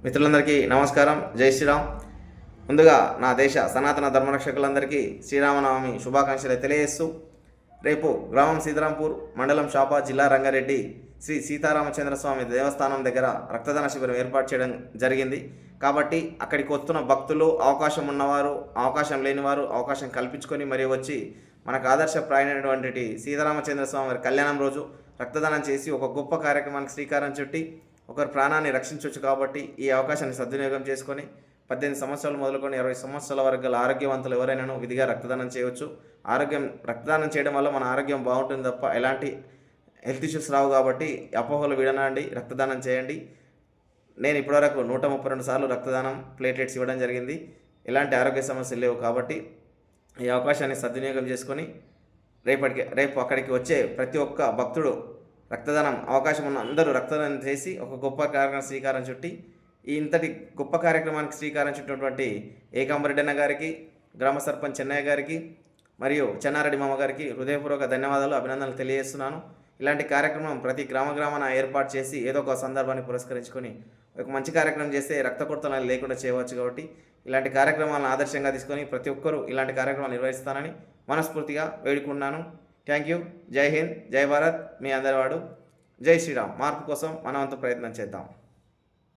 మిత్రులందరికీ నమస్కారం. జై శ్రీరామ్. ముందుగా నా దేశ సనాతన ధర్మరక్షకులందరికీ శ్రీరామనవమి శుభాకాంక్షలు తెలియజేస్తూ, రేపు గ్రామం సీతారాంపూర్, మండలం షాపా, జిల్లా రంగారెడ్డి శ్రీ సీతారామచంద్రస్వామి దేవస్థానం దగ్గర రక్తదాన శిబిరం ఏర్పాటు చేయడం జరిగింది. కాబట్టి అక్కడికి వస్తున్న భక్తులు, అవకాశం ఉన్నవారు, అవకాశం లేనివారు అవకాశం కల్పించుకొని మరీ వచ్చి మనకు ఆదర్శప్రాయమైనటువంటి సీతారామచంద్రస్వామి వారి కళ్యాణం రోజు రక్తదానం చేసి ఒక గొప్ప కార్యక్రమానికి శ్రీకారం చుట్టి ఒకరి ప్రాణాన్ని రక్షించవచ్చు. కాబట్టి ఈ అవకాశాన్ని సద్వినియోగం చేసుకొని 18 సంవత్సరాలు మొదలుకొని 20 సంవత్సరాల వరకు గల ఆరోగ్యవంతులు ఎవరైనా విధిగా రక్తదానం చేయవచ్చు. రక్తదానం చేయడం వల్ల మన ఆరోగ్యం బాగుంటుంది తప్ప ఎలాంటి హెల్త్ ఇష్యూస్ రావు. కాబట్టి అపోహలు విడనండి, రక్తదానం చేయండి. నేను ఇప్పటివరకు 132 సార్లు రక్తదానం ప్లేటెట్స్ ఇవ్వడం జరిగింది. ఎలాంటి ఆరోగ్య సమస్యలు లేవు. కాబట్టి ఈ అవకాశాన్ని సద్వినియోగం చేసుకొని రేపు అక్కడికి వచ్చే ప్రతి ఒక్క భక్తుడు రక్తదానం అవకాశం ఉన్న అందరూ రక్తదానం చేసి ఒక గొప్ప కార్యక్రమం శ్రీకారం చుట్టి ఇంతటి గొప్ప కార్యక్రమానికి శ్రీకారం చుట్టినటువంటి ఏకాంబరెడ్డి అన్న గారికి, గ్రామ సర్పంచ్ చెన్నయ్య గారికి మరియు చెన్నారెడ్డి మామ గారికి హృదయపూర్వక ధన్యవాదాలు, అభినందనలు తెలియజేస్తున్నాను. ఇలాంటి కార్యక్రమం ప్రతి గ్రామాన ఏర్పాటు చేసి ఏదో ఒక సందర్భాన్ని పురస్కరించుకొని ఒక మంచి కార్యక్రమం చేస్తే రక్త కొరతలు లేకుండా చేయవచ్చు. కాబట్టి ఇలాంటి కార్యక్రమాలను ఆదర్శంగా తీసుకొని ప్రతి ఒక్కరూ ఇలాంటి కార్యక్రమాలు నిర్వహిస్తానని మనస్ఫూర్తిగా వేడుకున్నాను. Thank you. జై హింద్, జై భారత్. మీ అందరివాడు. జై శ్రీరామ్. మార్పు కోసం మనవంతు ప్రయత్నం చేద్దాం.